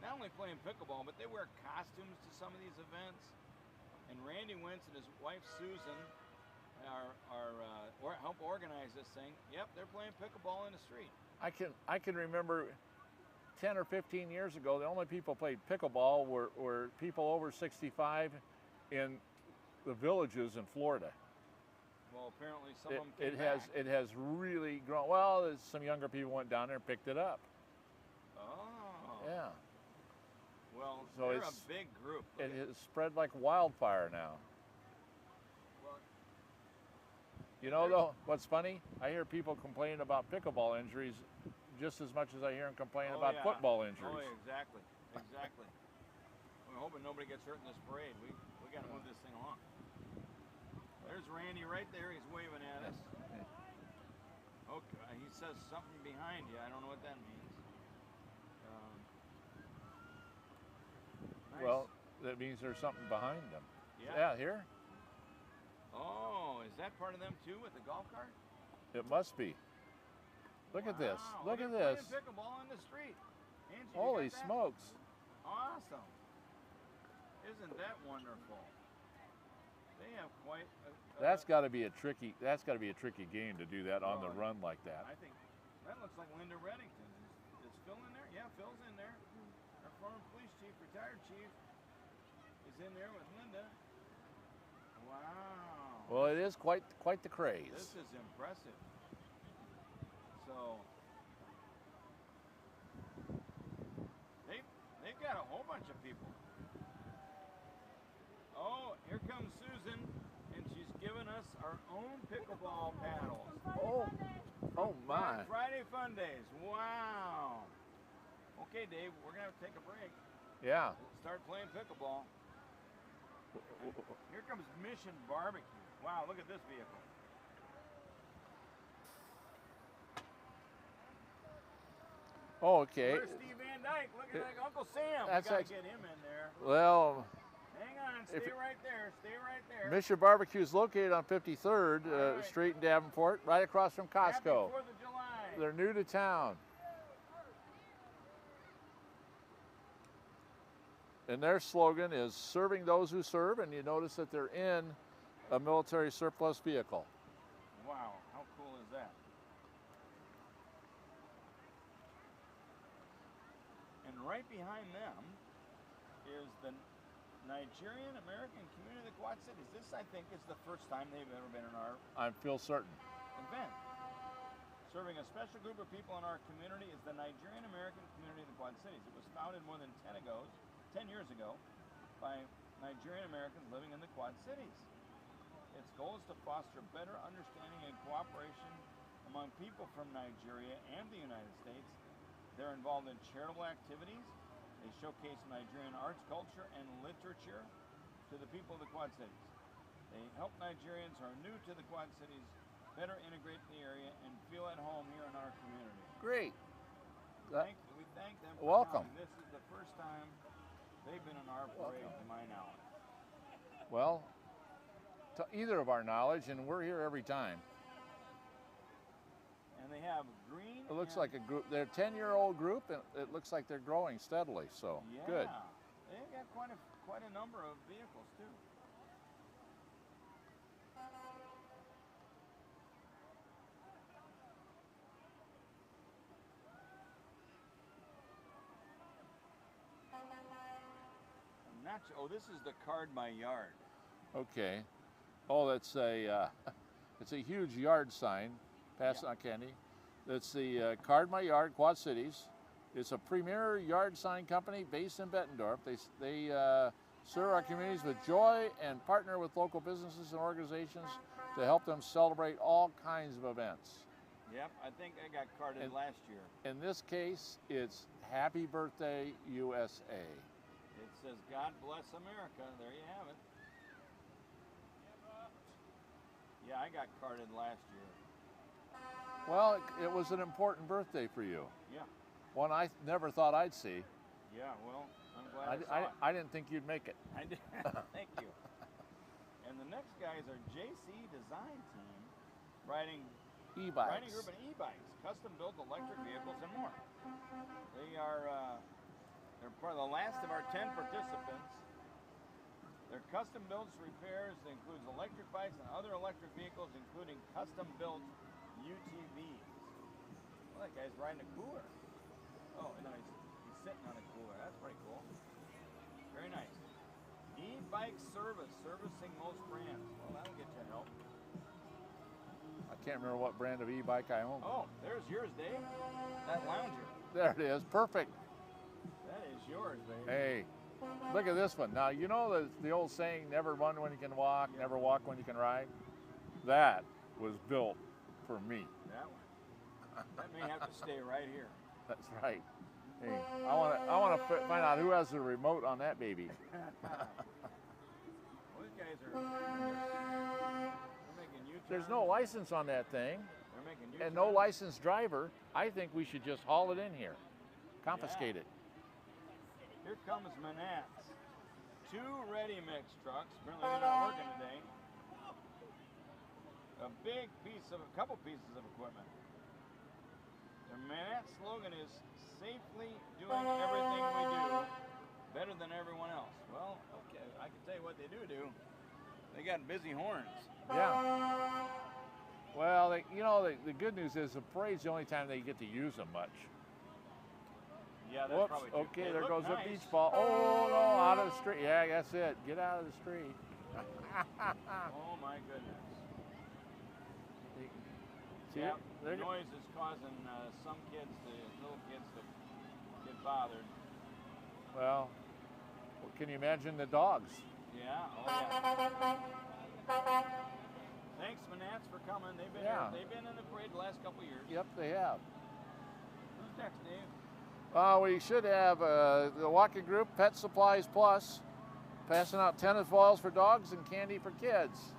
not only playing pickleball, but they wear costumes to some of these events. And Randy Wentz and his wife Susan help organize this thing. Yep, they're playing pickleball in the street. I can remember 10 or 15 years ago, the only people played pickleball were people over 65 in the villages in Florida. Well, apparently some of them came back. It has really grown. Well, some younger people went down there and picked it up. Oh. Yeah. Well, So they're it's- a big group. It has spread like wildfire now. Well, You know, though, what's funny? I hear people complaining about pickleball injuries just as much as I hear them complaining about yeah. football injuries. Oh, exactly. Exactly. We're hoping nobody gets hurt in this parade. We got to move this thing along. There's Randy right there. He's waving at us. Okay, he says something behind you. I don't know what that means. Nice. Well, that means there's something behind them. Yeah. Here? Oh, is that part of them too with the golf cart? It must be. Look at this. Wow, Look at they're this. playing pickleball in the street. Angie, you Holy got that? smokes. Awesome. Isn't that wonderful? They have quite That's got to be a tricky game to do that on the run like that. I think that looks like Linda Reddington. Is Phil in there? Yeah, Phil's in there. Our former police chief, retired chief, is in there with Linda. Wow. Well, it is quite the craze. This is impressive. So they've got a whole bunch of people. Oh, here comes Susan, and she's given us our own pickleball paddles. Oh my. Friday Fun Days. Wow. Okay, Dave, we're gonna have to take a break. Yeah. Start playing pickleball. Here comes Mission Barbecue. Wow, look at this vehicle. Oh, okay. Where's Steve Van Dyke? Look at that, Uncle Sam. We That's gotta ex- get him in there. Well, Hang on, stay right there. Stay right there. Mission Barbecue is located on 53rd right. Street in Davenport, right across from Happy Costco. 4th of July. They're new to town. And their slogan is serving those who serve, and you notice that they're in a military surplus vehicle. Wow, how cool is that? And right behind them is the Nigerian American Community of the Quad Cities. This, I think, is the first time they've ever been in our I feel certain. event. Serving a special group of people in our community is the Nigerian American Community of the Quad Cities. It was founded more than 10 years ago by Nigerian Americans living in the Quad Cities. Its goal is to foster better understanding and cooperation among people from Nigeria and the United States. They're involved in charitable activities. They showcase Nigerian arts, culture, and literature to the people of the Quad Cities. They help Nigerians who are new to the Quad Cities better integrate in the area and feel at home here in our community. Great. We thank them for Welcome. coming. This is the first time they've been in our parade, to my knowledge. Well, to either of our knowledge, and we're here every time. And they have green. It looks and, like a group. They're a 10-year-old group, and it looks like they're growing steadily. So yeah, good. They've got quite a number of vehicles too. I'm not sure. Oh, this is the Card My Yard. Okay. Oh, that's a it's a huge yard sign. Pass it on, Candy. That's the Card My Yard, Quad Cities. It's a premier yard sign company based in Bettendorf. They serve our communities with joy and partner with local businesses and organizations to help them celebrate all kinds of events. Yep, I think I got carded last year. In this case, it's Happy Birthday USA. It says God bless America. There you have it. Yeah, I got carded last year. Well, it was an important birthday for you. Yeah. One I never thought I'd see. Yeah, well, I'm glad I saw it. I didn't think you'd make it. I did. Thank you. And the next guys are JC Design Team, riding E-bikes. group of e-bikes, custom-built electric vehicles, and more. They are they're part of the last of our 10 participants. Their custom-built repairs includes electric bikes and other electric vehicles, including custom-built UTVs. Well, that guy's riding a cooler. Oh, no, he's sitting on a cooler. That's pretty cool. Very nice. E-bike service, servicing most brands. Well, that'll get you help. I can't remember what brand of e-bike I own. Oh, there's yours, Dave. That Lounger. There it is. Perfect. That is yours, baby. Hey, look at this one. Now, you know the old saying, never run when you can walk, never walk when you can ride? That was built for me. That one. That may have to stay right here. That's right. Hey, I want to find out who has the remote on that baby. Well, these guys are they're making U-turns. There's no license on that thing, They're making U-turns. and no licensed driver. I think we should just haul it in here, confiscate it. Here comes Manats. 2 ready mix trucks. Apparently they're not working today. a couple pieces of equipment. Their slogan is safely doing everything we do better than everyone else. Well, okay, I can tell you what they do. They got busy horns. Yeah. Well, the good news is the parade's the only time they get to use them much. Yeah, that's Whoops. probably true. Okay, They there look goes nice. a beach ball. Oh, no, out of the street. Yeah, that's it. Get out of the street. Oh, my goodness. See Yeah, it? the noise is causing some little kids to get bothered. Well, can you imagine the dogs? Yeah, oh yeah. Thanks, Manats, for coming. They've been here. They've been in the parade the last couple of years. Yep, they have. Who's next, Dave? We should have the walking group, Pet Supplies Plus, passing out tennis balls for dogs and candy for kids.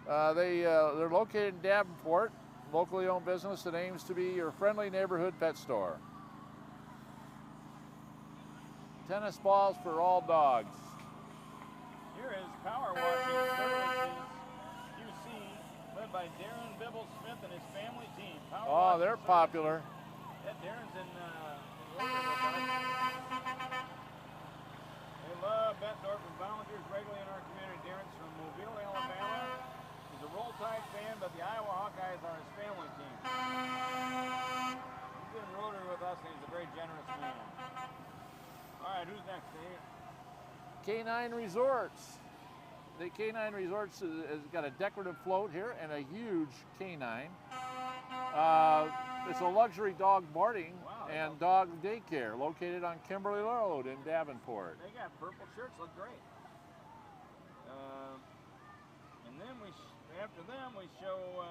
Nice. They're located in Davenport, locally owned business that aims to be your friendly neighborhood pet store. Tennis balls for all dogs. Here is Power Washing Services QC, led by Darren Bibble Smith and his family team. Power They're Washing popular. Services. Yeah, Darren's in order with us. They love Bettendorf and volunteers regularly in our community. Darren's from Mobile, Alabama. He's a Roll Tide fan, but the Iowa Hawkeyes are his family team. He's been in Rotary with us, and he's a very generous man. All right, who's next, Dave? K9 Resorts. The K9 Resorts has got a decorative float here and a huge K9. It's a luxury dog boarding and dog daycare located on Kimberly Road in Davenport. They got purple shirts, look great. And then after them we show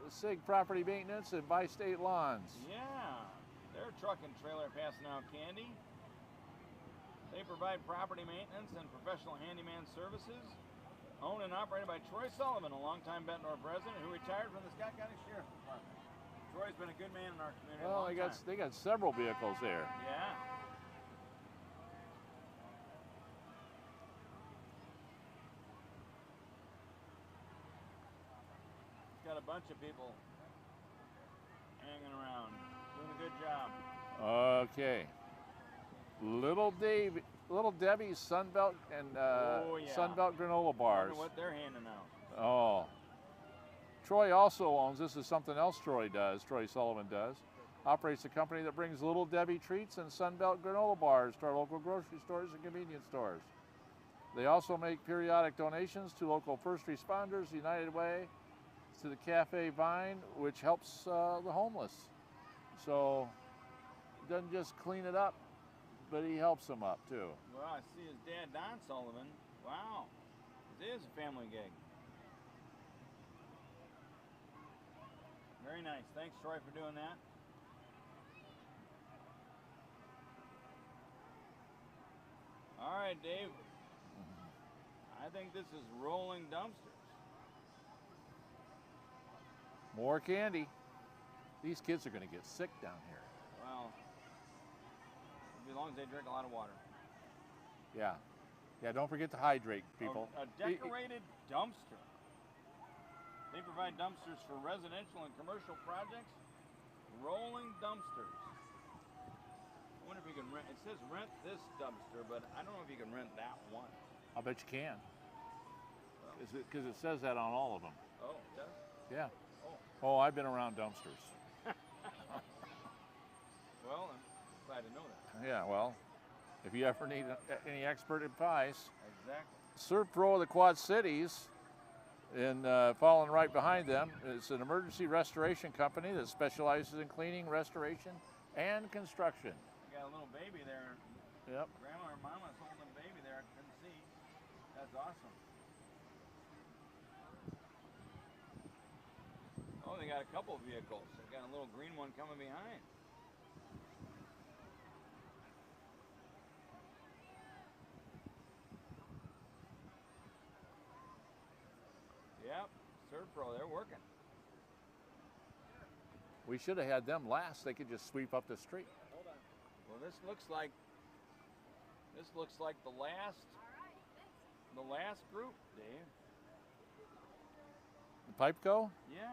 SIG Property Maintenance and By State Lawns. Yeah, their truck and trailer passing out candy. They provide property maintenance and professional handyman services. Owned and operated by Troy Sullivan, a longtime Bettendorf resident who retired from the Scott County Sheriff's Department. Troy's been a good man in our community. Well, they got several vehicles there. Yeah. Got a bunch of people hanging around, doing a good job. Okay. Little Debbie's Sunbelt and Sunbelt granola bars. I wonder what they're handing out. Oh. Troy also owns, this is something else Troy Sullivan does, operates a company that brings Little Debbie treats and Sunbelt granola bars to our local grocery stores and convenience stores. They also make periodic donations to local first responders, United Way, to the Cafe Vine, which helps the homeless. So he doesn't just clean it up, but he helps them up too. Well, I see his dad, Don Sullivan. Wow, it is a family gig. Very nice. Thanks, Troy, for doing that. All right, Dave. I think this is rolling dumpsters. More candy. These kids are going to get sick down here. Well, as long as they drink a lot of water. Yeah. Yeah, don't forget to hydrate, people. A decorated dumpster. They provide dumpsters for residential and commercial projects. Rolling dumpsters. I wonder if you can rent. It says rent this dumpster, but I don't know if you can rent that one. I bet you can. Because it says that on all of them. Oh, it does? Yeah. Oh, I've been around dumpsters. Well, I'm glad to know that. Yeah, well, if you ever need any expert advice. Exactly. Serpro of the Quad Cities, and following right behind them, is an emergency restoration company that specializes in cleaning, restoration, and construction. You got a little baby there. Yep. Grandma or Mama's holding a baby there. I couldn't see. That's awesome. Oh, they got a couple of vehicles. They got a little green one coming behind. Yep, Serpro, they're working. We should have had them last. They could just sweep up the street. Hold on. Well, this looks like the last group, Dave. Pipeco? Yeah.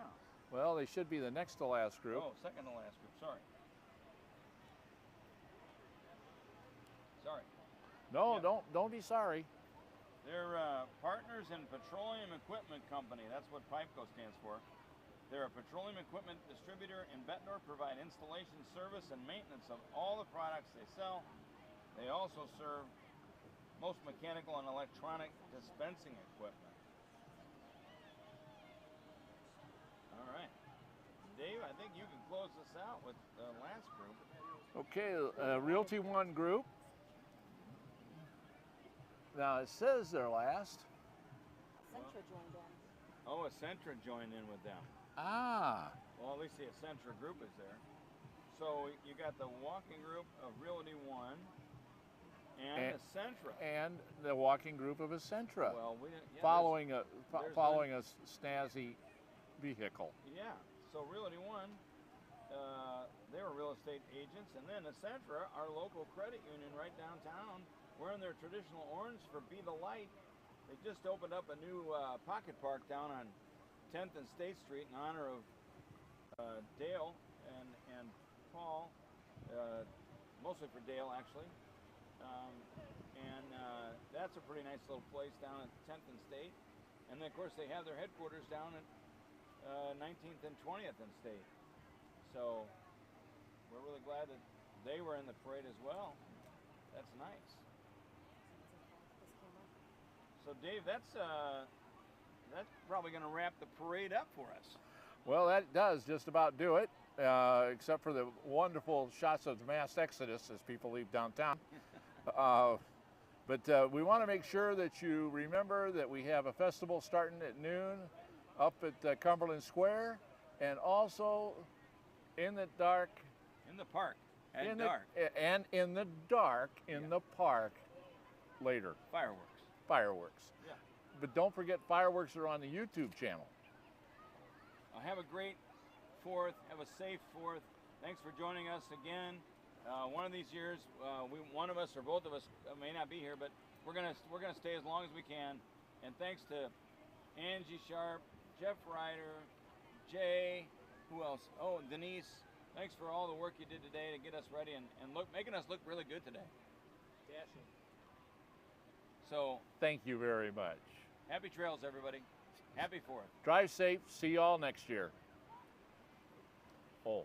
Well, they should be the next to last group. Oh, second to last group. Sorry. Sorry. No, Yeah. don't be sorry. They're Partners in Petroleum Equipment Company. That's what Pipeco stands for. They're a petroleum equipment distributor in Bettendorf, provide installation, service, and maintenance of all the products they sell. They also serve most mechanical and electronic dispensing equipment. All right. Dave, I think you can close this out with the last group. Okay, Realty One group. Now it says they're last. Centra joined in. Oh, Essentra joined in with them. Ah, Well, at least the Essentra group is there. So you got the walking group of Realty One and Essentra. and the walking group of Essentra, Well, we didn't, yeah, following a there's following a snazzy vehicle. Yeah. So Realty One, they were real estate agents, and then Essentra, our local credit union right downtown, wearing their traditional orange for Be the Light. They just opened up a new pocket park down on 10th and State Street in honor of Dale and Paul, mostly for Dale actually. That's a pretty nice little place down at 10th and State. And then of course they have their headquarters down at 19th and 20th and State. So we're really glad that they were in the parade as well. That's nice. So Dave, that's probably going to wrap the parade up for us. Well, that does just about do it, except for the wonderful shots of the mass exodus as people leave downtown. But we want to make sure that you remember that we have a festival starting at noon up at Cumberland Square, and also in the dark. In the park. At in dark. And in the dark in the park later. Fireworks. Fireworks. Yeah. But don't forget, fireworks are on the YouTube channel. Have a great 4th. Have a safe 4th. Thanks for joining us again. One of these years, one of us or both of us may not be here, but we're gonna stay as long as we can. And thanks to Angie Sharp, Jeff Ryder, Jay, who else? Oh, Denise. Thanks for all the work you did today to get us ready and making us look really good today. Dashing. So Thank you very much. happy trails, everybody. Happy 4th. Drive safe. See y'all next year. Oh.